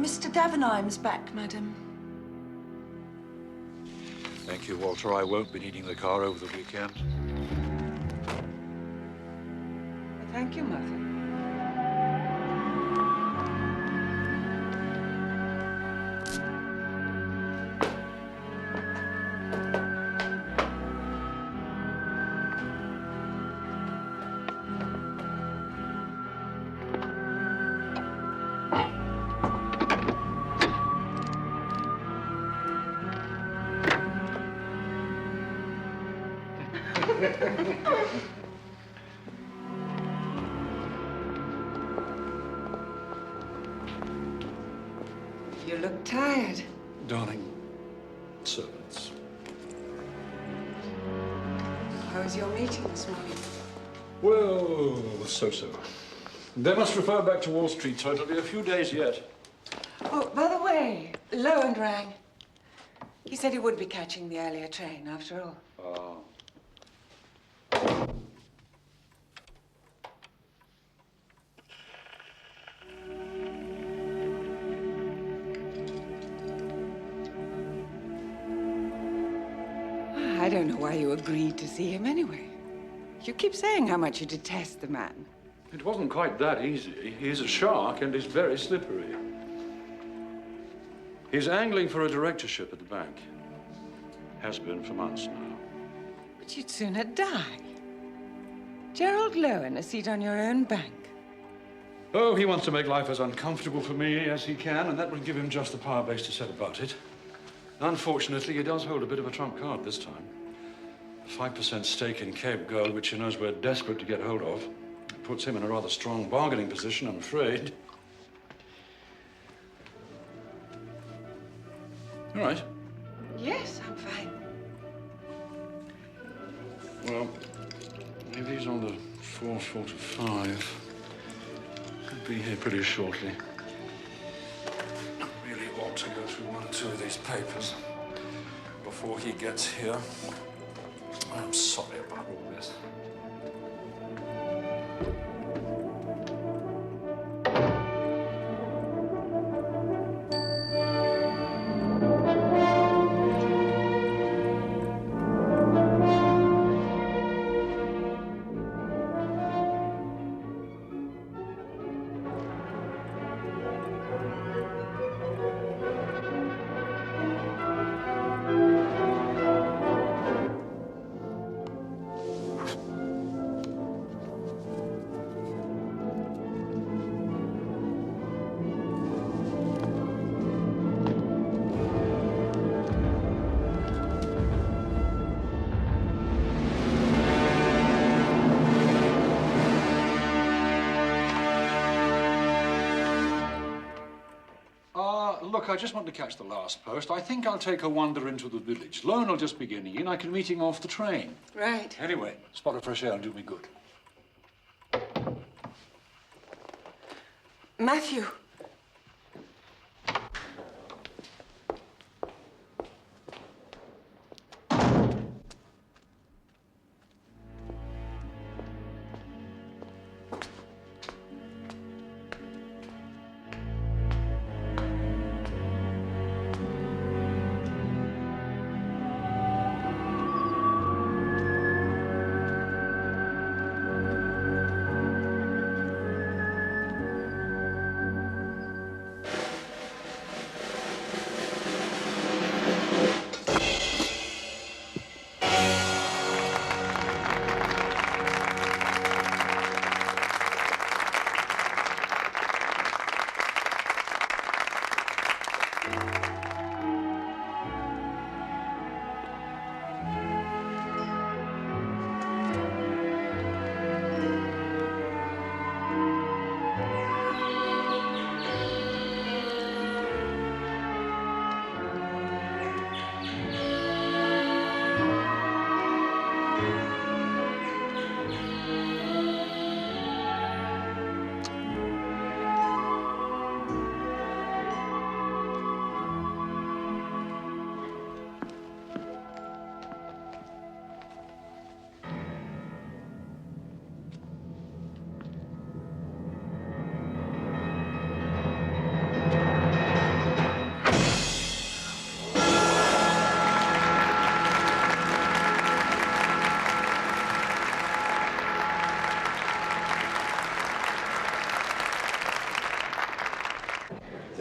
Mr. Davenheim's back, madam. Thank you, Walter. I won't be needing the car over the weekend. Thank you, Mother. You look tired. Darling, servants. How was your meeting this morning? Well, so-so. They must refer back to Wall Street, so it'll be a few days yet. Oh, by the way, Lowen rang. He said he would be catching the earlier train, after all. Oh. I don't know why you agreed to see him anyway. You keep saying how much you detest the man. It wasn't quite that easy. He's a shark and he's very slippery. He's angling for a directorship at the bank. Has been for months now. But you'd sooner die. Gerald Lowen, a seat on your own bank. Oh, he wants to make life as uncomfortable for me as he can, and that will give him just the power base to set about it. Unfortunately, he does hold a bit of a trump card this time. A 5% stake in Cape Gold, which he knows we're desperate to get hold of. It puts him in a rather strong bargaining position, I'm afraid. All right. Yes, I'm fine. Well, if he's on the 4:45, he'll be here pretty shortly. I really ought to go through one or two of these papers before he gets here. I'm sorry about all this. Look, I just want to catch the last post. I think I'll take a wander into the village. Loan will just be getting in. I can meet him off the train. Right. Anyway, spot of fresh air will do me good. Matthew.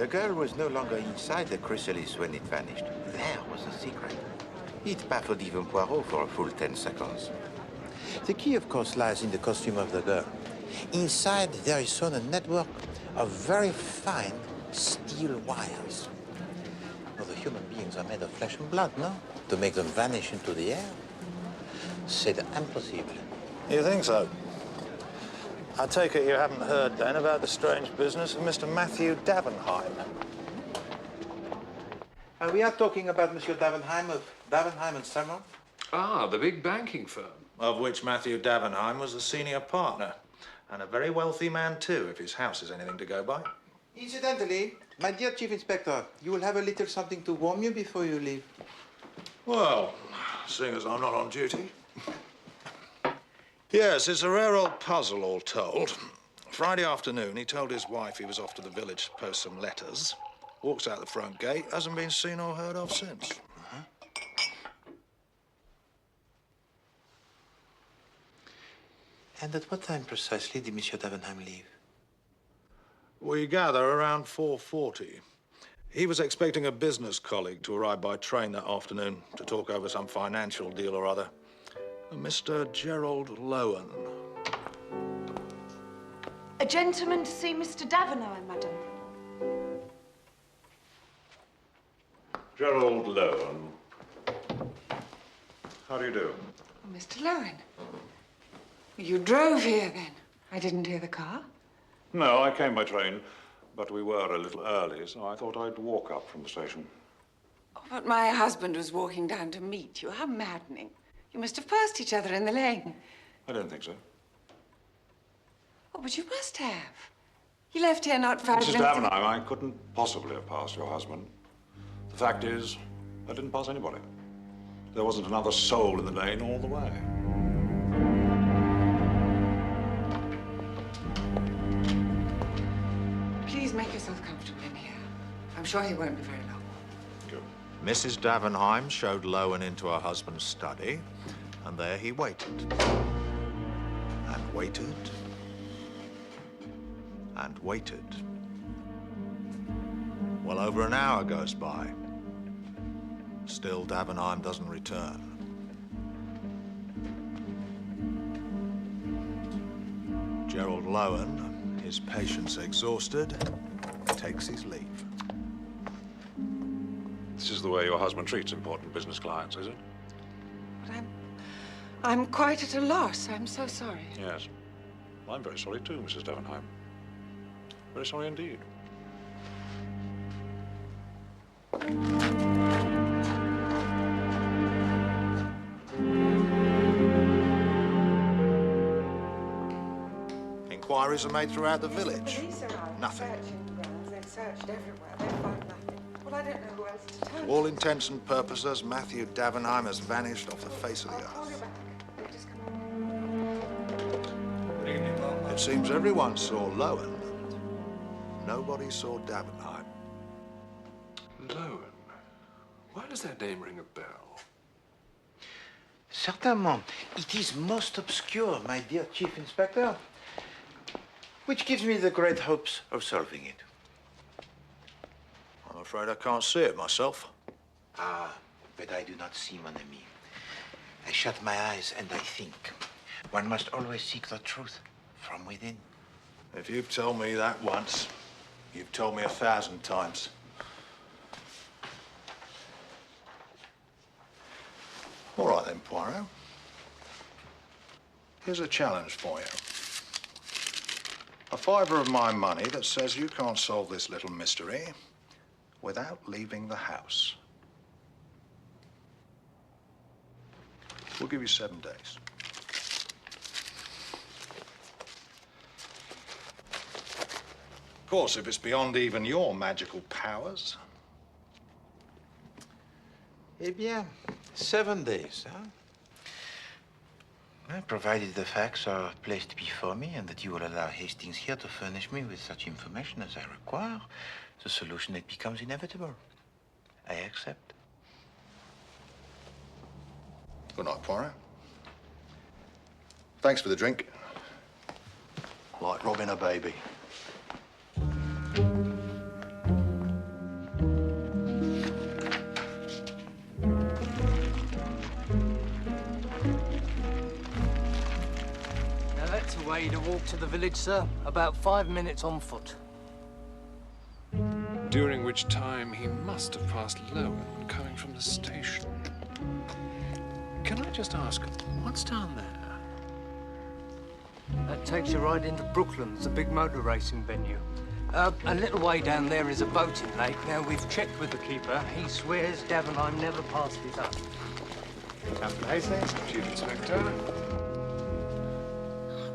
The girl was no longer inside the chrysalis when it vanished. There was the secret. It baffled even Poirot for a full 10 seconds. The key, of course, lies in the costume of the girl. Inside, there is sewn a network of very fine steel wires. Well, the human beings are made of flesh and blood, no? To make them vanish into the air, c'est impossible. You think so? I take it you haven't heard, then, about the strange business of Mr. Matthew Davenheim. We are talking about Monsieur Davenheim of Davenheim and Salmon. Ah, the big banking firm. Of which Matthew Davenheim was the senior partner. And a very wealthy man, too, if his house is anything to go by. Incidentally, my dear Chief Inspector, you will have a little something to warm you before you leave. Well, seeing as I'm not on duty. Yes, it's a rare old puzzle, all told. Friday afternoon, he told his wife he was off to the village to post some letters. Walks out the front gate, hasn't been seen or heard of since. And at what time precisely did Monsieur Davenheim leave? We gather around 4:40. He was expecting a business colleague to arrive by train that afternoon to talk over some financial deal or other. A Mr. Gerald Lowen. A gentleman to see Mr. Davenheim, madam. Gerald Lowen. How do you do? Oh, Mr. Lowen. You drove here, then? I didn't hear the car. No, I came by train, but we were a little early, so I thought I'd walk up from the station. Oh, but my husband was walking down to meet you. How maddening. You must have passed each other in the lane. I don't think so. Oh, but you must have. He left here not 5 minutes Mrs. Davenheim, I couldn't possibly have passed your husband. The fact is, I didn't pass anybody. There wasn't another soul in the lane all the way. Please make yourself comfortable in here. I'm sure he won't be very long. Good. Mrs. Davenheim showed Lowen into her husband's study, and there he waited. And waited. And waited. Well, over an hour goes by. Still, Davenheim doesn't return. Gerald Lowen, his patience exhausted, takes his leave. This is the way your husband treats important business clients, is it? But I'm quite at a loss. I'm so sorry. Yes. I'm very sorry too, Mrs. Davenheim. Very sorry indeed. Inquiries are made throughout the village. Police are out Nothing. searching the grounds. They've searched everywhere. They've found nothing. Well, I don't know who else to turn To all intents and purposes, Matthew Davenheim has vanished off the face of the I'll call you earth. back. They've just come. It seems everyone saw Lowen. Nobody saw Davenheim. Lowen. Why does that name ring a bell? Certainement. It is most obscure, my dear Chief Inspector. Which gives me the great hopes of solving it. I'm afraid I can't see it myself. Ah, but I do not see, mon ami. I shut my eyes and I think. One must always seek the truth from within. If you've told me that once, you've told me 1,000 times. All right then, Poirot. Here's a challenge for you. A fiver of my money that says you can't solve this little mystery without leaving the house. We'll give you 7 days. Of course, if it's beyond even your magical powers. Eh bien, 7 days, huh? Well, provided the facts are placed before me and that you will allow Hastings here to furnish me with such information as I require, the solution it becomes inevitable. I accept. Good night, Poirot. Thanks for the drink. Like robbing a baby. way to walk to the village, sir. About 5 minutes on foot. During which time he must have passed Lowen coming from the station. Can I just ask, what's down there? That takes you right into Brooklands, the big motor racing venue. A little way down there is a boating lake. Now, we've checked with the keeper. He swears Davenheim never passed it up. Captain Hastings, Chief Inspector.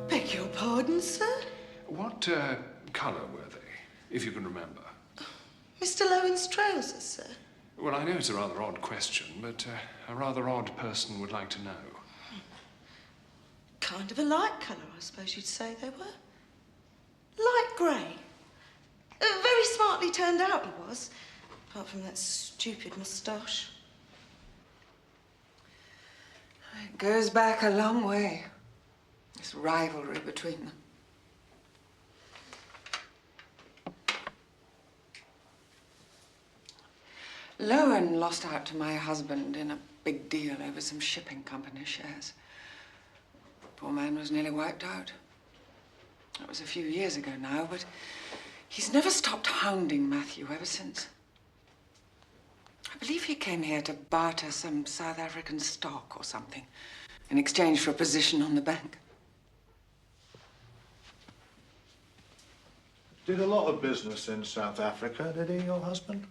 Beg your pardon, sir? What colour were they, if you can remember? Mr. Lowen's trousers, sir. Well, I know it's a rather odd question, but a rather odd person would like to know. Kind of a light colour, I suppose you'd say they were. Light grey. Very smartly turned out he was, apart from that stupid moustache. It goes back a long way, this rivalry between them. Lowen lost out to my husband in a big deal over some shipping company shares. Poor man was nearly wiped out. That was a few years ago now, but he's never stopped hounding Matthew ever since. I believe he came here to barter some South African stock or something in exchange for a position on the bank. Did a lot of business in South Africa, did he, your husband?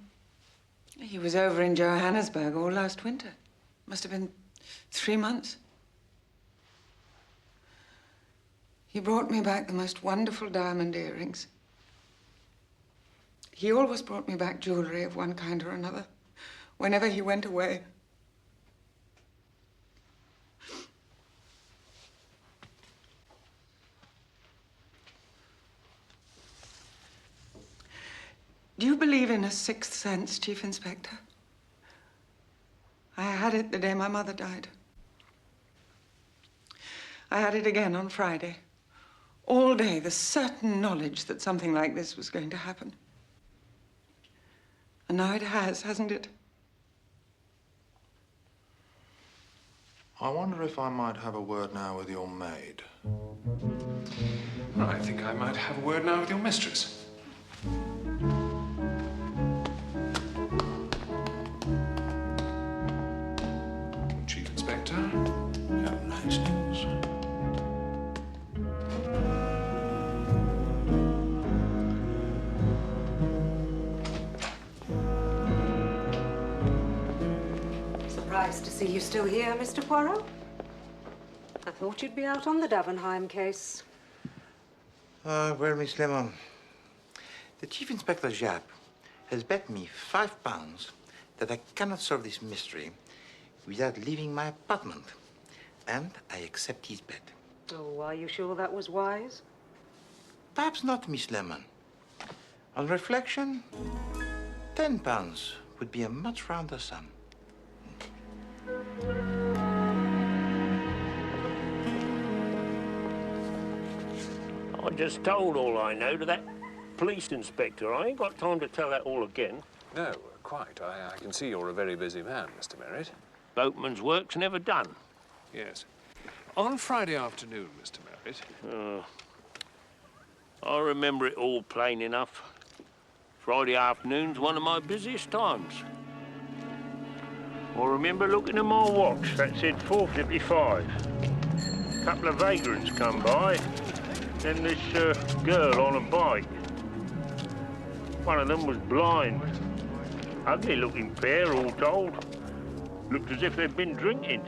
He was over in Johannesburg all last winter. Must have been 3 months. He brought me back the most wonderful diamond earrings. He always brought me back jewelry of one kind or another, whenever he went away. Do you believe in a sixth sense, Chief Inspector? I had it the day my mother died. I had it again on Friday. All day, the certain knowledge that something like this was going to happen. And now it has, hasn't it? I wonder if I might have a word now with your maid. I think I might have a word now with your mistress. Chief Inspector, Captain Hastings. Surprised to see you still here, Mr. Poirot. I thought you'd be out on the Davenheim case. Well, Miss Lemon, the Chief Inspector Japp has bet me £5 that I cannot solve this mystery without leaving my apartment. And I accept his bet. Oh, are you sure that was wise? Perhaps not, Miss Lemon. On reflection, £10 would be a much rounder sum. I just told all I know to that police inspector. I ain't got time to tell that all again. No, quite. I can see you're a very busy man, Mr. Merritt. Boatman's work's never done. Yes. On Friday afternoon, Mr. Merritt. I remember it all plain enough. Friday afternoon's one of my busiest times. I remember looking at my watch that said 4:55. A couple of vagrants come by, then this girl on a bike. One of them was blind. Ugly-looking pair, all told. Looked as if they'd been drinking.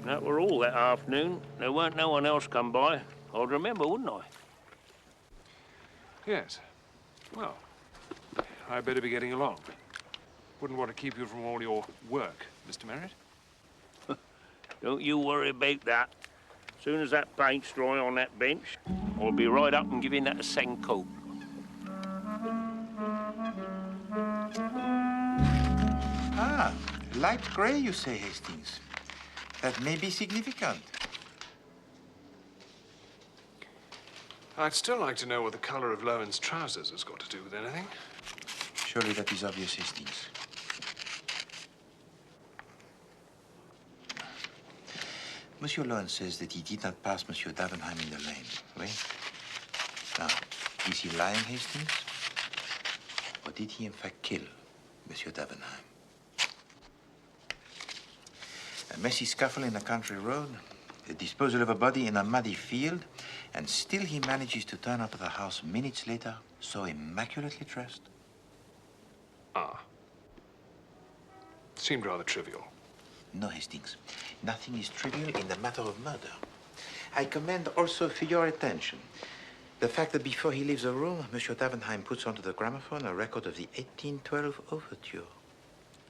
That were all that afternoon. There weren't no one else come by. I'd remember, wouldn't I? Yes. Well, I'd better be getting along. Wouldn't want to keep you from all your work, Mr. Merritt. Don't you worry about that. As soon as that paint's dry on that bench, I'll be right up and giving that a second coat. Ah, light grey, you say, Hastings. That may be significant. I'd still like to know what the colour of Lowen's trousers has got to do with anything. Surely that is obvious, Hastings. Monsieur Lowen says that he did not pass Monsieur Davenheim in the lane, right? Now, is he lying, Hastings? Or did he in fact kill Monsieur Davenheim? A messy scuffle in a country road, the disposal of a body in a muddy field, and still he manages to turn up at the house minutes later, so immaculately dressed. Ah. Seemed rather trivial. No, Hastings. Nothing is trivial in the matter of murder. I commend also for your attention the fact that before he leaves the room, Monsieur Davenheim puts onto the gramophone a record of the 1812 Overture.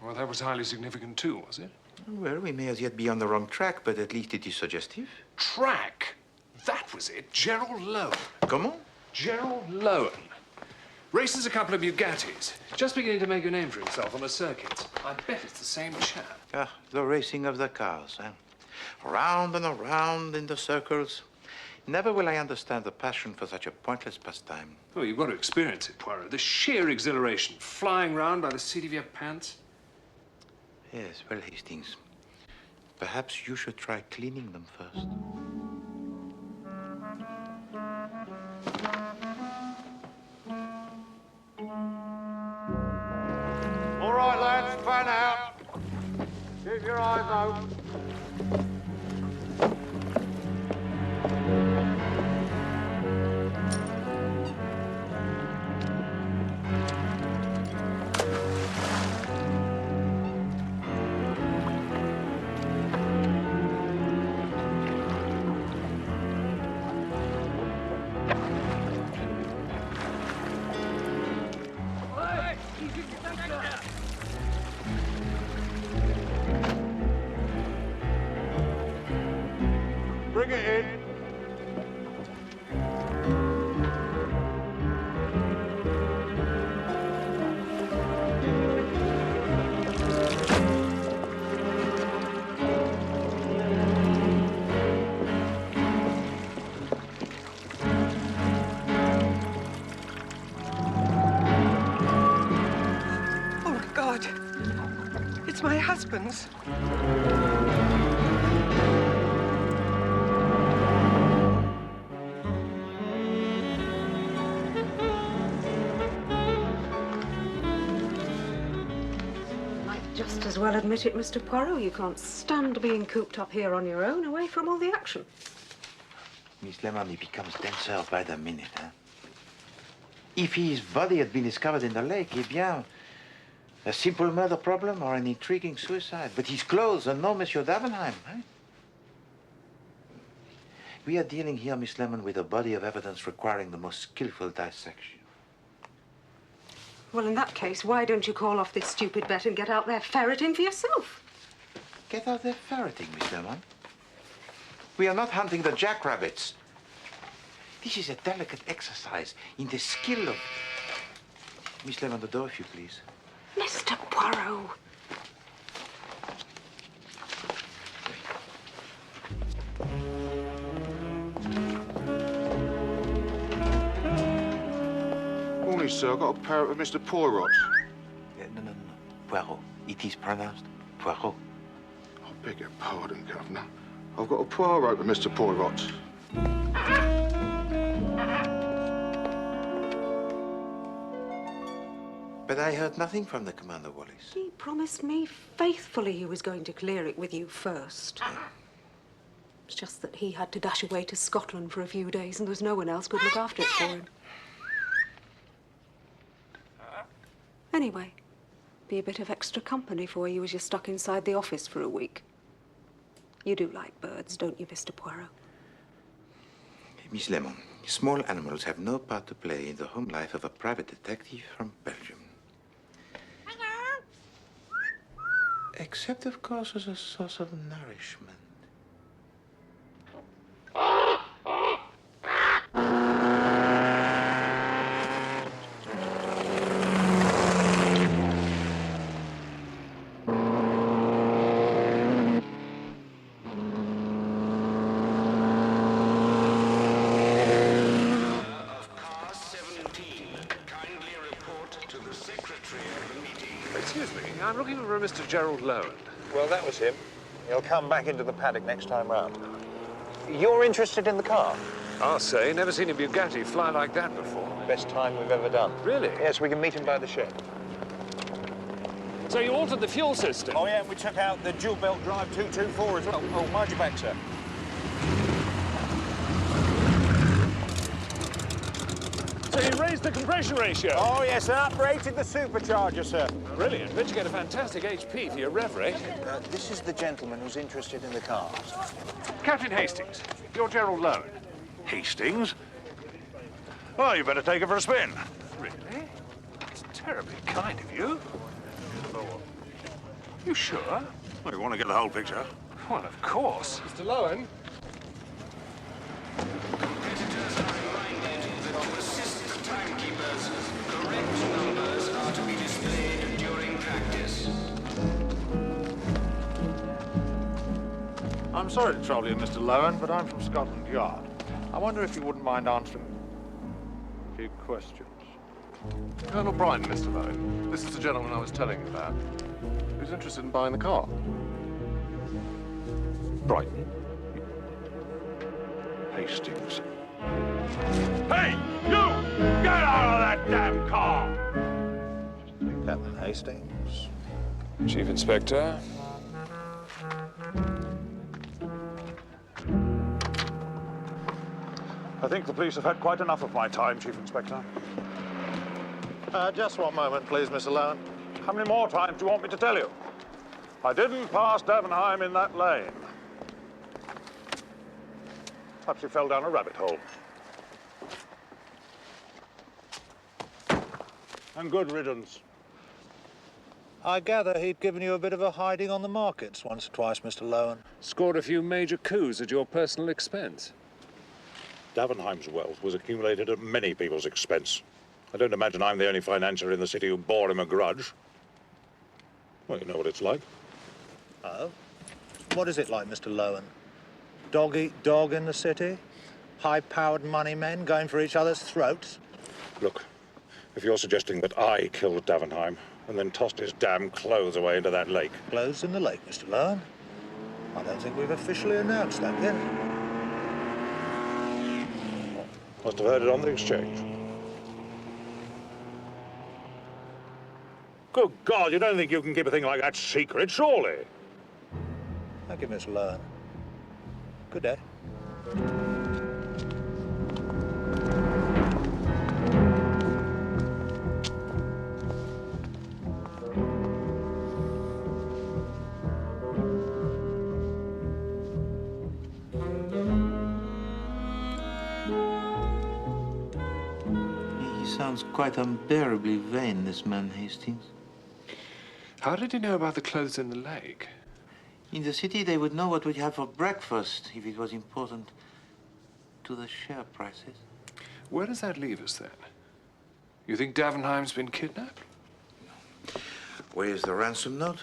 Well, that was highly significant too, was it? Well, we may as yet be on the wrong track, but at least it is suggestive. Track? That was it. Gerald Lowen. Comment? Gerald Lowen. Races a couple of Bugattis. Just beginning to make a name for himself on the circuits. I bet it's the same chap. Ah, the racing of the cars, eh? Round and around in the circles. Never will I understand the passion for such a pointless pastime. Oh, you've got to experience it, Poirot. The sheer exhilaration, flying round by the seat of your pants. Yes, well, Hastings, perhaps you should try cleaning them first. All right, lads, fan out. Keep your eyes open. Bring it in. Oh, my God. It's my husband's. Just as well admit it, Mr. Poirot. You can't stand being cooped up here on your own, away from all the action. Miss Lemon, he becomes denser by the minute, huh? If his body had been discovered in the lake, eh bien, a simple murder problem or an intriguing suicide. But his clothes and no Monsieur Davenheim, eh? We are dealing here, Miss Lemon, with a body of evidence requiring the most skillful dissection. Well, in that case, why don't you call off this stupid bet and get out there ferreting for yourself? Get out there ferreting, Miss Lemon. We are not hunting the jackrabbits. This is a delicate exercise in the skill of... Miss Lemon, the door, if you please. Mr. Poirot. Morning, sir. I've got a parrot with Mr. Poirot. No. Poirot. It is pronounced Poirot. I beg your pardon, Governor. I've got a Poirot with Mr. Poirot. But I heard nothing from the Commander Wallace. He promised me faithfully he was going to clear it with you first. It's just that he had to dash away to Scotland for a few days and there was no one else could look after it for him. Anyway, be a bit of extra company for you as you're stuck inside the office for a week. You do like birds, don't you, Mr. Poirot? Miss Lemon, small animals have no part to play in the home life of a private detective from Belgium. Hello. Except, of course, as a source of nourishment. Excuse me, I'm looking for a Mr. Gerald Lowen. Well, that was him. He'll come back into the paddock next time round. You're interested in the car? I'll say, never seen a Bugatti fly like that before. Best time we've ever done. Really? Yes, we can meet him by the shed. So you altered the fuel system? Oh, yeah, we took out the dual belt drive 224 as well. Oh, mind your back, sir. So you raised the compression ratio? Oh, yes, and uprated the supercharger, sir. Brilliant. Bet you get a fantastic HP for your rev rate. This is the gentleman who's interested in the car. Captain Hastings, you're Gerald Lowen. Hastings? Well, you better take it for a spin. Really? It's terribly kind of you. You sure? Well, you want to get the whole picture? Well, of course. Mr. Lowen? Competitors are reminded that to assist the timekeepers, correct numbers are to be displayed during practice. I'm sorry to trouble you, Mr. Lowen, but I'm from Scotland Yard. I wonder if you wouldn't mind answering a few questions. Colonel Brighton, Mr. Lowen. This is the gentleman I was telling you about. Who's interested in buying the car? Brighton. Hastings. Hey, you! Get out of that damn car! Captain Hastings. Chief Inspector. I think the police have had quite enough of my time, Chief Inspector. Just one moment, please, Mr. Lowen. How many more times do you want me to tell you? I didn't pass Davenheim in that lane. Perhaps he fell down a rabbit hole. And good riddance. I gather he'd given you a bit of a hiding on the markets once or twice, Mr. Lowen. Scored a few major coups at your personal expense. Davenheim's wealth was accumulated at many people's expense. I don't imagine I'm the only financier in the city who bore him a grudge. Well, you know what it's like. Oh? What is it like, Mr. Lowen? Dog eat dog in the city? High-powered money men going for each other's throats? Look, if you're suggesting that I killed Davenheim and then tossed his damn clothes away into that lake... Clothes in the lake, Mr. Lowen? I don't think we've officially announced that yet. Must have heard it on the exchange. Good God, you don't think you can keep a thing like that secret, surely? Thank you, Mr. Lowen. Good day. He sounds quite unbearably vain, this man Hastings. How did he know about the clothes in the lake? In the city, they would know what we'd have for breakfast if it was important to the share prices. Where does that leave us, then? You think Davenheim's been kidnapped? Where is the ransom note?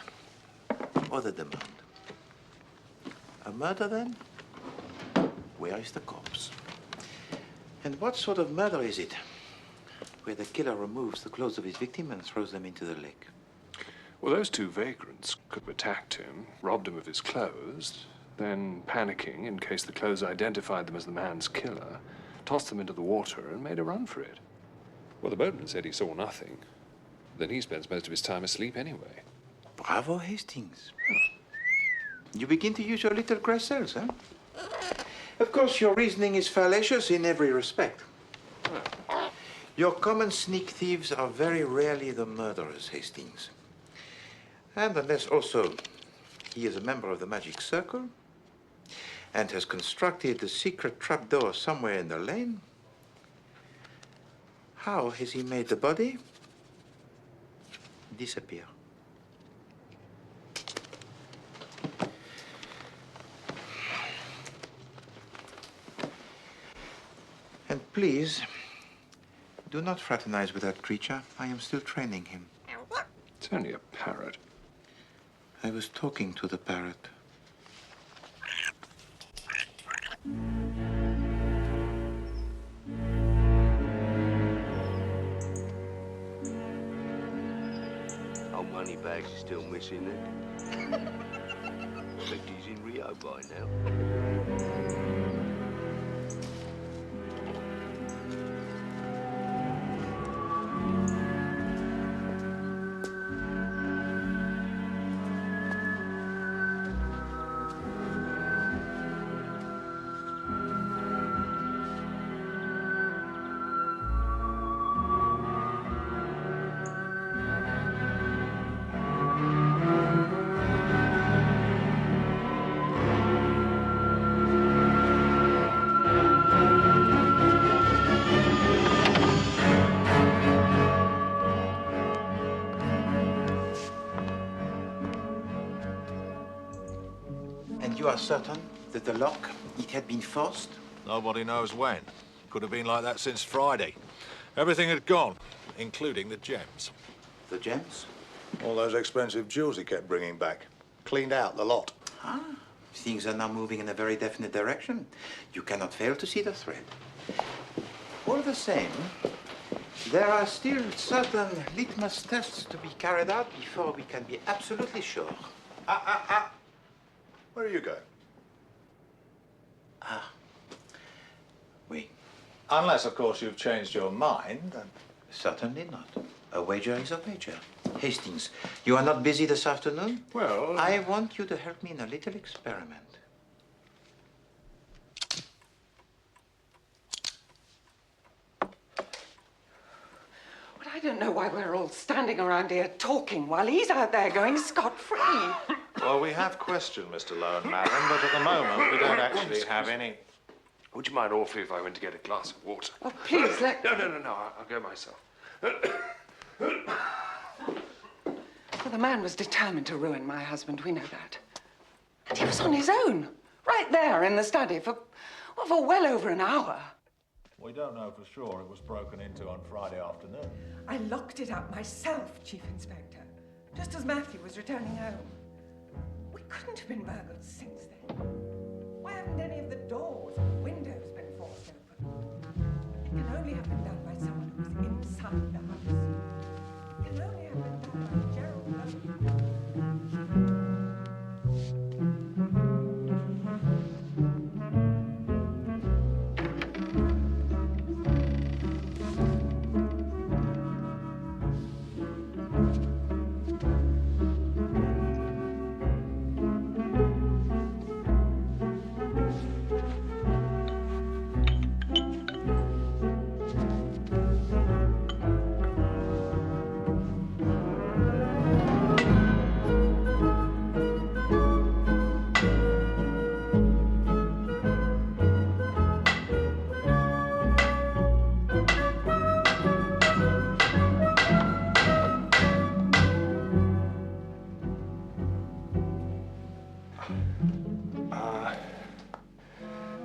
Or the demand? A murder, then? Where is the corpse? And what sort of murder is it? Where the killer removes the clothes of his victim and throws them into the lake. Well, those two vagrants could have attacked him, robbed him of his clothes, then, panicking in case the clothes identified them as the man's killer, tossed them into the water and made a run for it. Well, the boatman said he saw nothing. Then he spends most of his time asleep anyway. Bravo, Hastings. You begin to use your little gray cells, huh? Of course, your reasoning is fallacious in every respect. Your common sneak thieves are very rarely the murderers, Hastings. And unless also he is a member of the Magic Circle and has constructed the secret trapdoor somewhere in the lane, how has he made the body disappear? And please, do not fraternize with that creature. I am still training him. It's only a parrot. I was talking to the parrot. Our money bags are still missing it. expect he's in Rio by now. And you are certain that the lock, it had been forced? Nobody knows when. Could have been like that since Friday. Everything had gone, including the gems. The gems? All those expensive jewels he kept bringing back. Cleaned out the lot. Ah, things are now moving in a very definite direction. You cannot fail to see the thread. All the same, there are still certain litmus tests to be carried out before we can be absolutely sure. Where are you going? Oui. Unless, of course, you've changed your mind. And... Certainly not. A wager is a wager. Hastings, you are not busy this afternoon? Well... I want you to help me in a little experiment. But I don't know why we're all standing around here talking while he's out there going scot-free. Well, we have questioned Mr. Lowen, madam, but at the moment we don't actually have any... Would you mind awfully if I went to get a glass of water? Oh, please, let... No, I'll go myself. Well, the man was determined to ruin my husband, we know that. And he was on his own, right there in the study for well over an hour. We don't know for sure it was broken into on Friday afternoon. I locked it up myself, Chief Inspector, just as Matthew was returning home. We couldn't have been burgled since then. Why haven't any of the doors or windows been forced open? It can only have been done by someone who's inside the house. It can only have been done by Gerald Lowen.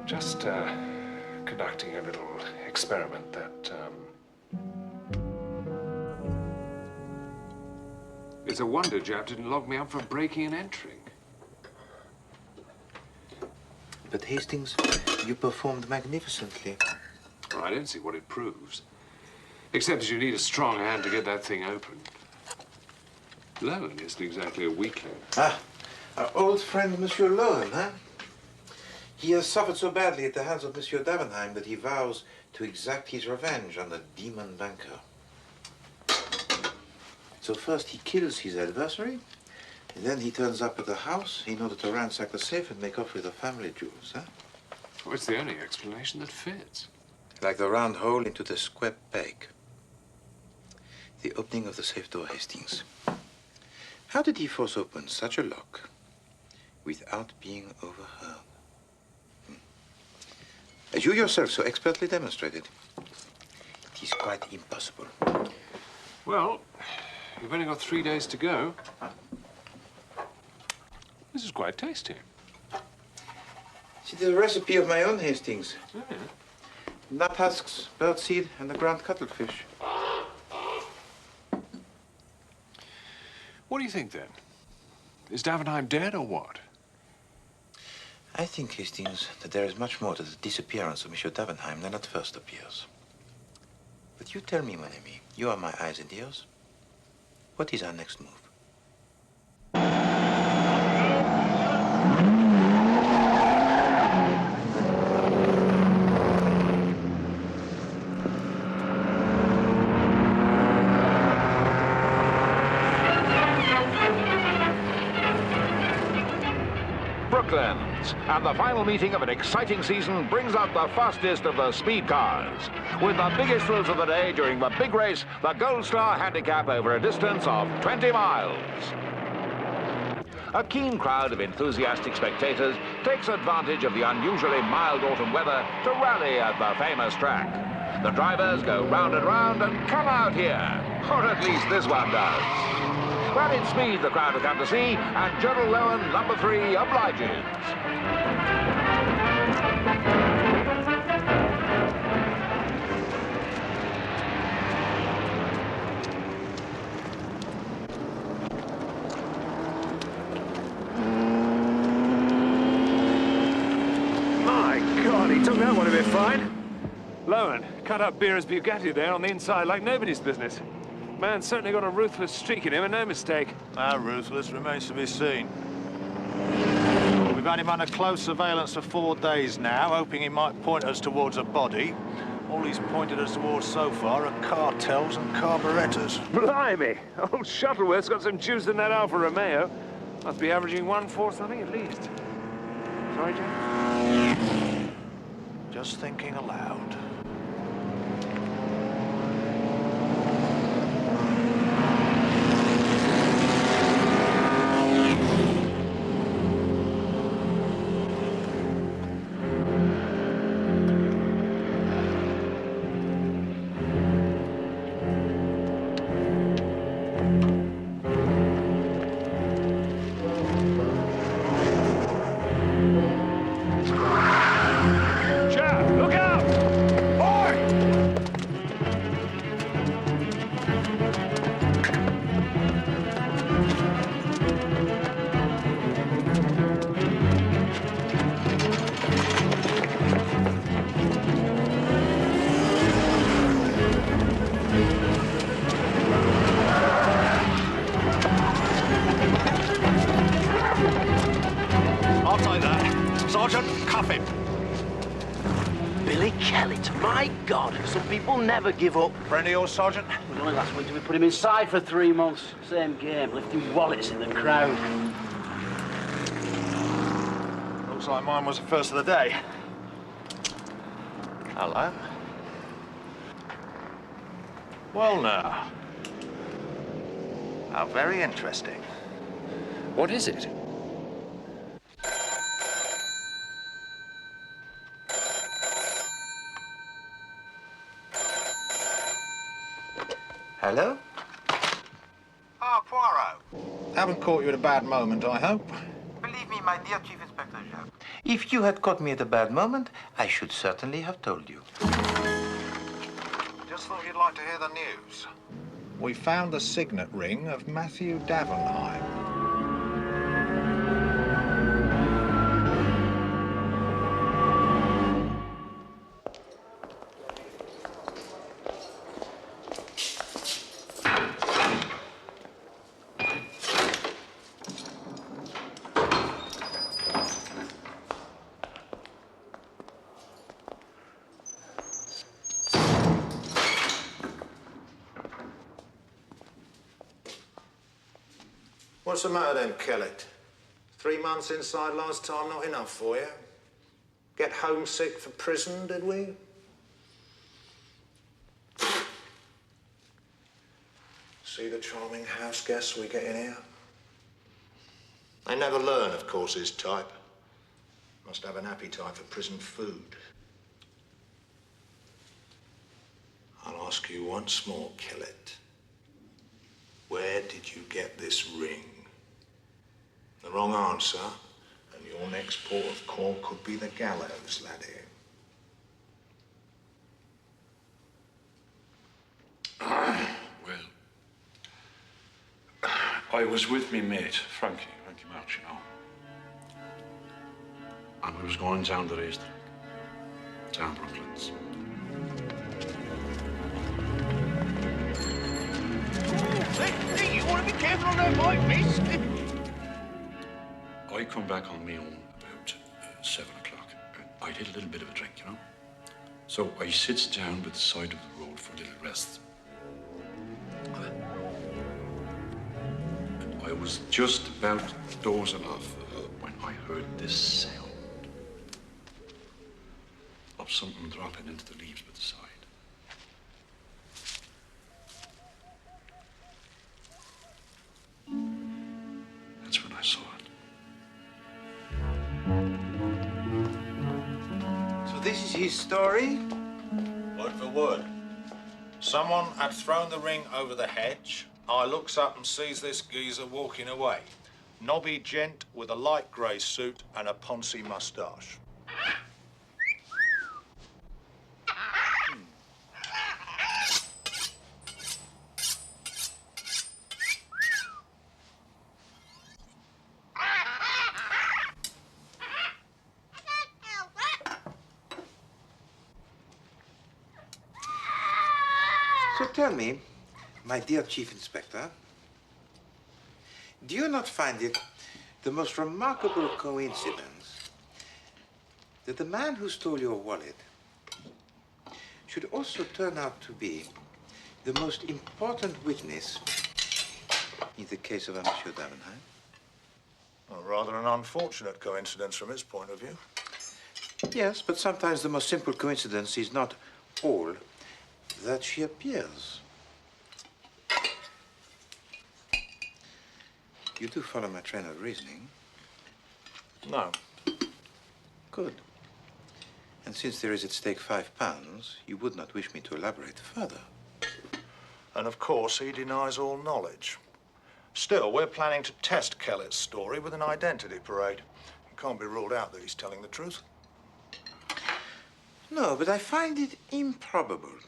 Just conducting a little experiment that it's a wonder Japp didn't lock me up for breaking and entering. But Hastings, you performed magnificently. Well, I don't see what it proves. Except that you need a strong hand to get that thing open. Lowen isn't exactly a weakling. Ah, our old friend, Monsieur Lowen, huh? He has suffered so badly at the hands of Monsieur Davenheim that he vows to exact his revenge on the demon banker. So first he kills his adversary, and then he turns up at the house in order to ransack the safe and make off with the family jewels, huh? Well, it's the only explanation that fits. Like the round hole into the square peg. The opening of the safe door, Hastings. How did he force open such a lock without being overheard? As you yourself so expertly demonstrated, it is quite impossible. Well, you've only got 3 days to go. This is quite tasty. See the recipe of my own, Hastings. Oh, yeah. Nut husks, birdseed, and the ground cuttlefish. What do you think, then? Is Davenheim dead, or what? I think, Hastings, that there is much more to the disappearance of Monsieur Davenheim than at first appears. But you tell me, mon ami, you are my eyes and ears. What is our next move? starts, and the final meeting of an exciting season brings out the fastest of the speed cars. With the biggest thrills of the day during the big race, the Gold Star Handicap over a distance of 20 miles. A keen crowd of enthusiastic spectators takes advantage of the unusually mild autumn weather to rally at the famous track. The drivers go round and round and come out here, or at least this one does. Well, it's speed the crowd have come to see, and General Lowen, number 3, obliges. My God, he took that one a bit fine. Lowen, cut up Beer's Bugatti there on the inside like nobody's business. Man's certainly got a ruthless streak in him, and no mistake. How ruthless remains to be seen. We've had him under close surveillance for 4 days now, hoping he might point us towards a body. All he's pointed us towards so far are cartels and carburettors. Blimey! Old Shuttleworth's got some juice in that Alfa Romeo. Must be averaging 1/4 something at least. Sorry, Jack? Just thinking aloud. Never give up. Friend of yours, Sergeant? It was only last winter we put him inside for 3 months. Same game, lifting wallets in the crowd. Looks like mine was the first of the day. Hello. Well, now. How very interesting. What is it? Hello? Ah, Poirot. Haven't caught you at a bad moment, I hope. Believe me, my dear Chief Inspector Japp, if you had caught me at a bad moment, I should certainly have told you. Just thought you'd like to hear the news. We found the signet ring of Matthew Davenheim. What's the matter then, Kellett? 3 months inside last time, not enough for you? Get homesick for prison, did we? See the charming house guests we get in here? They never learn, of course, his type. Must have an appetite for prison food. I'll ask you once more, Kellett. Where did you get this ring? The wrong answer, and your next port of call could be the gallows, laddie. Well, I was with me mate, Frankie March, you know. And we was going down the racetrack, down Brooklands. Hey, you want to be careful on that bike, miss? I come back on me own about 7 o'clock. I'd had a little bit of a drink, you know. So I sits down by the side of the road for a little rest. And I was just about dozing off when I heard this sound. Pop something, drop it into the leaves by the side. That's when I saw it. So this is his story? Word for word. Someone had thrown the ring over the hedge. I looks up and sees this geezer walking away. Knobby gent with a light grey suit and a poncy moustache. So tell me, my dear Chief Inspector, do you not find it the most remarkable coincidence that the man who stole your wallet should also turn out to be the most important witness in the case of Monsieur Davenheim? Well, rather an unfortunate coincidence from his point of view. Yes, but sometimes the most simple coincidence is not all that she appears. You do follow my train of reasoning? No. Good. And since there is at stake £5, you would not wish me to elaborate further. And of course, he denies all knowledge. Still, we're planning to test Kellett's story with an identity parade. It can't be ruled out that he's telling the truth. No, but I find it improbable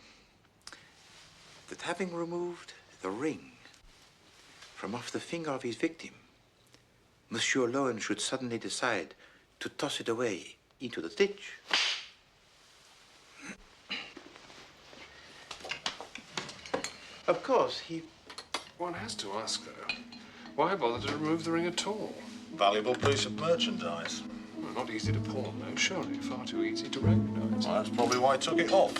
that having removed the ring from off the finger of his victim, Monsieur Lowen should suddenly decide to toss it away into the ditch. Of course, One has to ask, though, why bother to remove the ring at all? Valuable piece of merchandise. Well, not easy to pawn, though, surely. Far too easy to recognise. Well, that's probably why he took it off.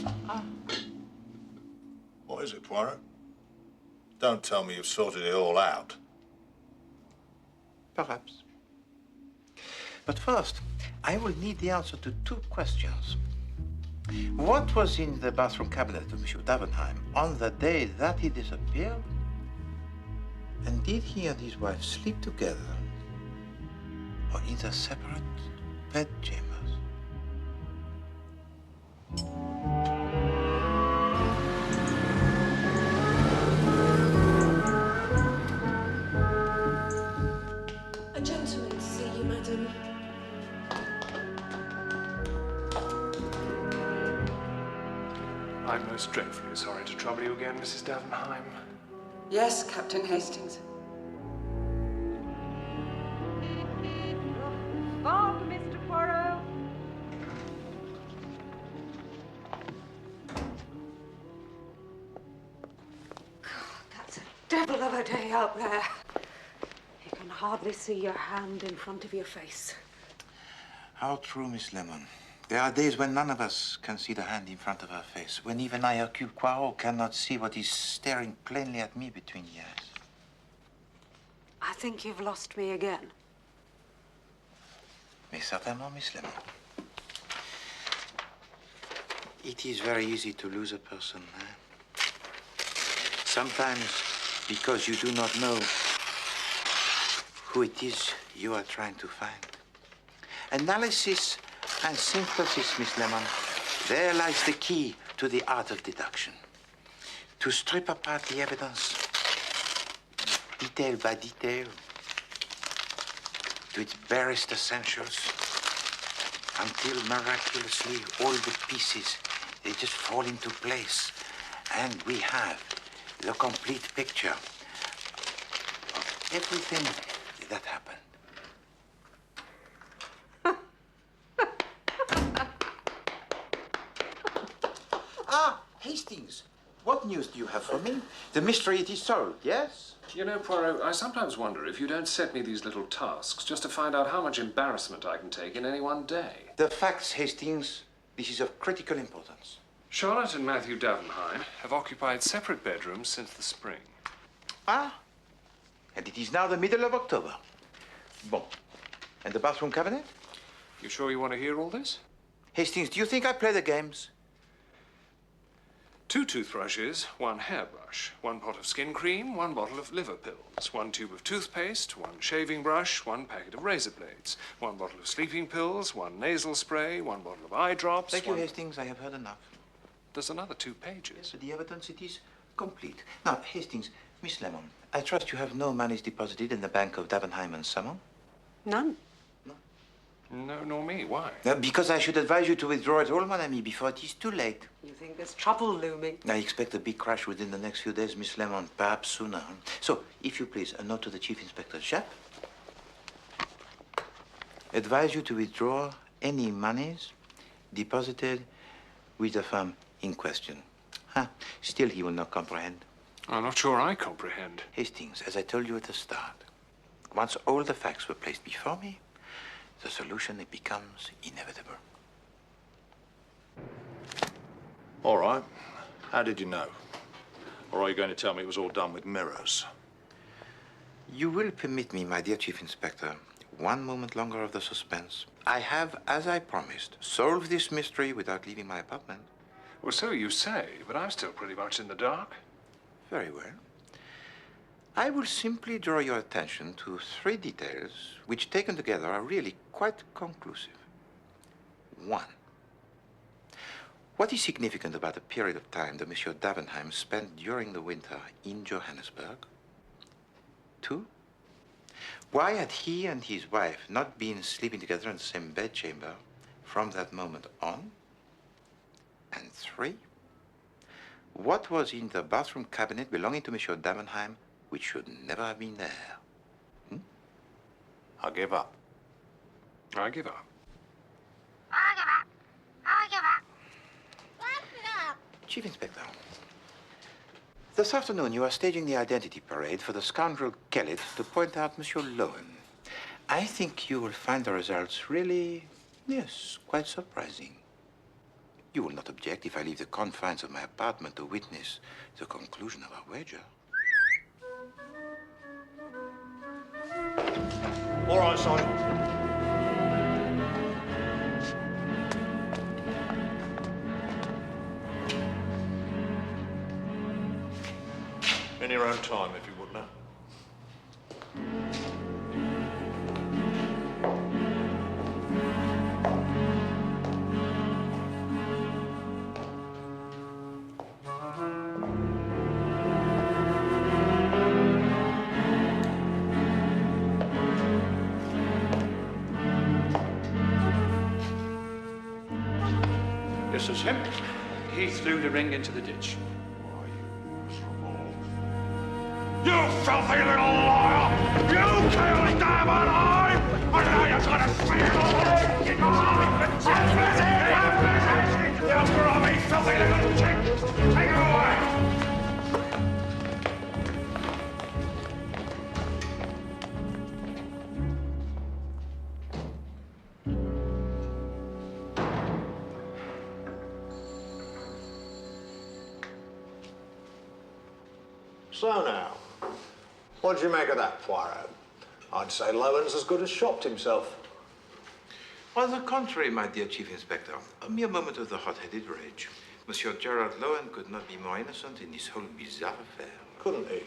What is it, Poirot? Don't tell me you've sorted it all out. Perhaps. But first, I will need the answer to two questions. What was in the bathroom cabinet of Monsieur Davenheim on the day that he disappeared? And did he and his wife sleep together or in their separate bedchambers? A gentleman to see you, madam. I'm most dreadfully sorry to trouble you again, Mrs. Davenheim. Yes, Captain Hastings. Fog, Mr. Poirot. That's a devil of a day out there. You can hardly see your hand in front of your face. How true, Miss Lemon. There are days when none of us can see the hand in front of our face, when even I, Hercule Poirot, cannot see what is staring plainly at me between the eyes. I think you've lost me again. Mais certainement, Miss Lemon. It is very easy to lose a person, eh? Sometimes because you do not know who it is you are trying to find. Analysis and synthesis, Miss Lemon. There lies the key to the art of deduction. To strip apart the evidence, detail by detail, to its barest essentials, until miraculously all the pieces, they just fall into place. And we have the complete picture of everything that happened. Hastings, what news do you have for me? The mystery it is solved, yes? You know, Poirot, I sometimes wonder if you don't set me these little tasks just to find out how much embarrassment I can take in any one day. The facts, Hastings. This is of critical importance. Charlotte and Matthew Davenheim have occupied separate bedrooms since the spring. Ah, and it is now the middle of October. Bon. And the bathroom cabinet? You sure you want to hear all this? Hastings, do you think I play the games? 2 toothbrushes, 1 hairbrush, 1 pot of skin cream, 1 bottle of liver pills, 1 tube of toothpaste, 1 shaving brush, 1 packet of razor blades, 1 bottle of sleeping pills, 1 nasal spray, 1 bottle of eye drops. Thank you, Hastings. I have heard enough. There's another 2 pages. Yes, the evidence, it is complete. Now, Hastings, Miss Lemon, I trust you have no monies deposited in the bank of Davenheim and Summon? None. No, nor me. Why? Because I should advise you to withdraw it all, mon ami, before it is too late. You think there's trouble looming? I expect a big crash within the next few days, Miss Lemon, perhaps sooner. So, if you please, a note to the Chief Inspector Japp. Advise you to withdraw any monies deposited with the firm in question. Still, he will not comprehend. I'm not sure I comprehend. Hastings, as I told you at the start, once all the facts were placed before me, the solution, it becomes inevitable. All right. How did you know? Or are you going to tell me it was all done with mirrors? You will permit me, my dear Chief Inspector, one moment longer of the suspense. I have, as I promised, solved this mystery without leaving my apartment. Well, so you say, but I'm still pretty much in the dark. Very well. I will simply draw your attention to 3 details which, taken together, are really quite conclusive. 1. What is significant about the period of time that Monsieur Davenheim spent during the winter in Johannesburg? 2. Why had he and his wife not been sleeping together in the same bedchamber from that moment on? And 3. What was in the bathroom cabinet belonging to Monsieur Davenheim which should never have been there? I give up. I give up. Chief Inspector, this afternoon you are staging the identity parade for the scoundrel Kellett to point out Monsieur Lowen. I think you will find the results really, yes, quite surprising. You will not object if I leave the confines of my apartment to witness the conclusion of our wager. All right, Sonny. In your own time, if you would now. This is him. He threw the ring into the ditch. You filthy little liar! You killed Davenheim! And now you're gonna smear all over it! You grubby, filthy little chick! Take it away! So now, what do you make of that, Poirot? I'd say Lowen's as good as shopped himself. On the contrary, my dear Chief Inspector, a mere moment of the hot-headed rage. Monsieur Gerard Lowen could not be more innocent in this whole bizarre affair. Couldn't he?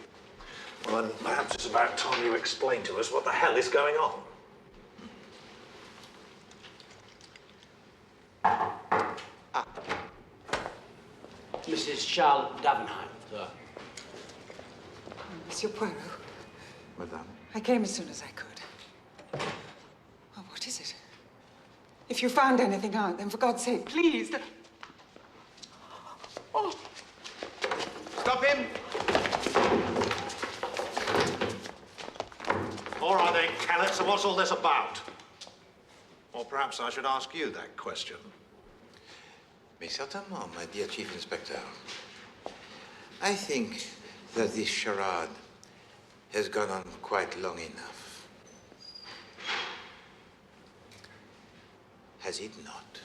Well, then perhaps it's about time you explain to us what the hell is going on. Mrs. Charlotte Davenheim, sir. Monsieur Poirot, Madame? I came as soon as I could. Oh, what is it? If you found anything out, then for God's sake, please. Oh. Stop him! All right then, Kellett, so what's all this about? Or perhaps I should ask you that question. Mais certainement, my dear Chief Inspector. I think that this charade has gone on quite long enough. Has it not?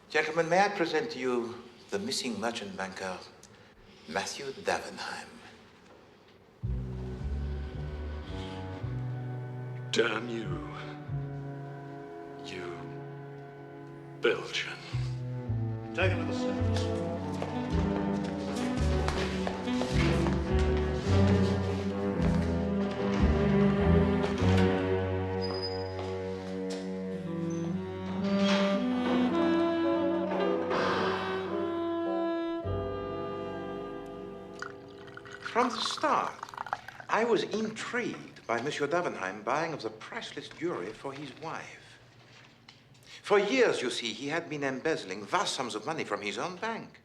Gentlemen, may I present to you the missing merchant banker, Matthew Davenheim. Damn you. You. Belgian. Take him to the steps. From the start, I was intrigued by Monsieur Davenheim buying of the priceless jewelry for his wife. For years, you see, he had been embezzling vast sums of money from his own bank,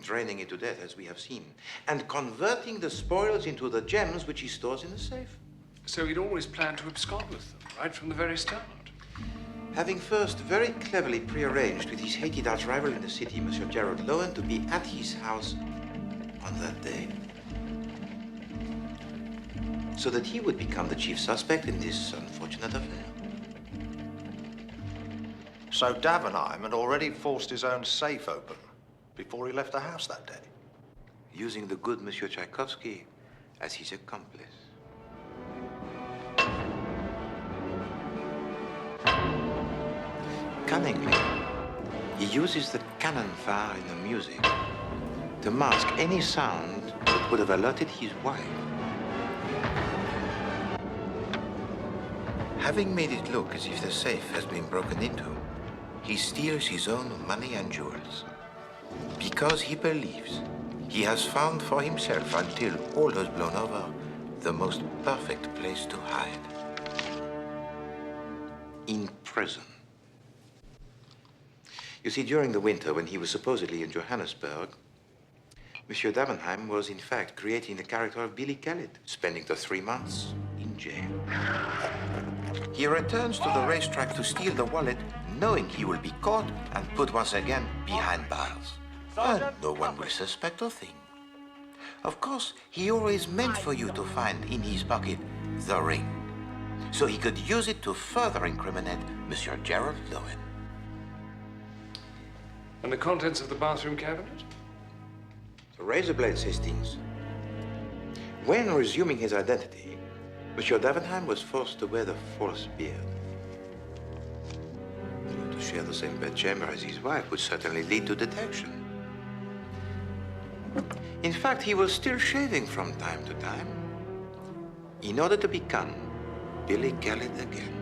draining it to death, as we have seen, and converting the spoils into the gems which he stores in the safe. So he'd always planned to abscond with them, right from the very start? Having first very cleverly prearranged with his hated arch-rival in the city, Monsieur Gerald Lowen, to be at his house on that day, so that he would become the chief suspect in this unfortunate affair. So Davenheim had already forced his own safe open before he left the house that day. Using the good Monsieur Tchaikovsky as his accomplice. Cunningly, he uses the cannon fire in the music to mask any sound that would have alerted his wife. Having made it look as if the safe has been broken into, he steals his own money and jewels. Because he believes he has found for himself, until all has blown over, the most perfect place to hide. In prison. You see, during the winter, when he was supposedly in Johannesburg, Monsieur Davenheim was in fact creating the character of Billy Khaled, spending the 3 months in jail. He returns to the racetrack to steal the wallet, knowing he will be caught and put once again behind bars. And no one will suspect a thing. Of course, he always meant for you to find in his pocket the ring, so he could use it to further incriminate Monsieur Gerald Lowen. And the contents of the bathroom cabinet? The razor blades, Hastings. When resuming his identity, Monsieur Davenheim was forced to wear the false beard. To share the same bedchamber as his wife would certainly lead to detection. In fact, he was still shaving from time to time in order to become Billy Khaled again.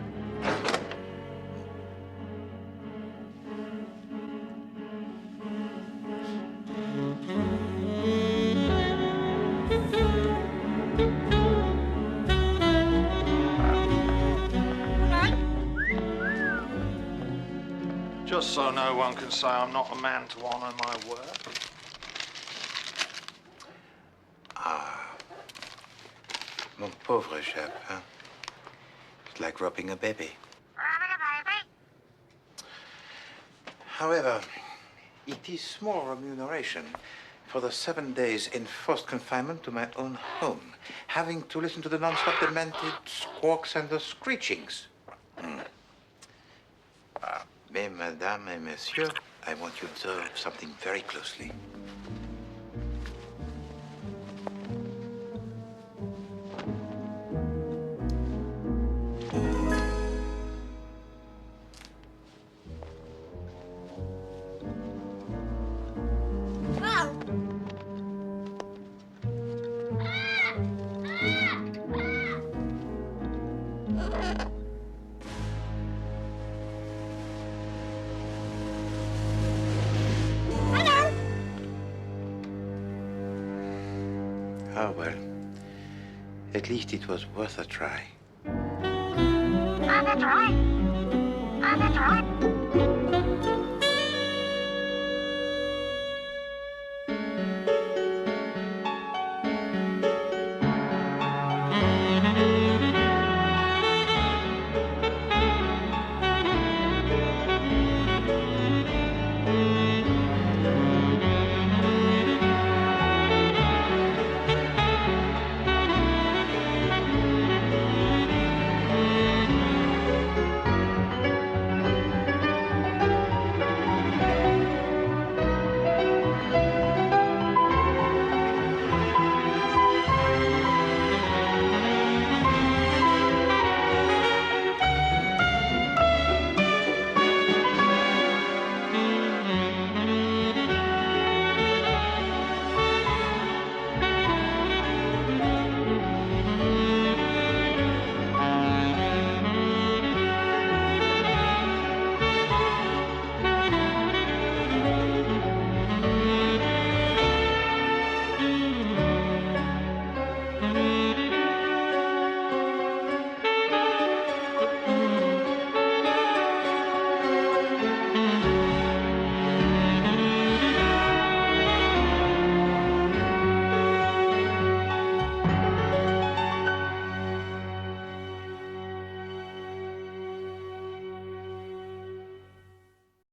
Just so no one can say I'm not a man to honor my word. Mon pauvre Japp, huh? It's like robbing a baby. However, it is small remuneration for the 7 days enforced confinement to my own home, having to listen to the non-stop demented squawks and the screechings. Mais, mesdames et messieurs, I want you to observe something very closely. Ah, well, at least it was worth a try. Worth a try?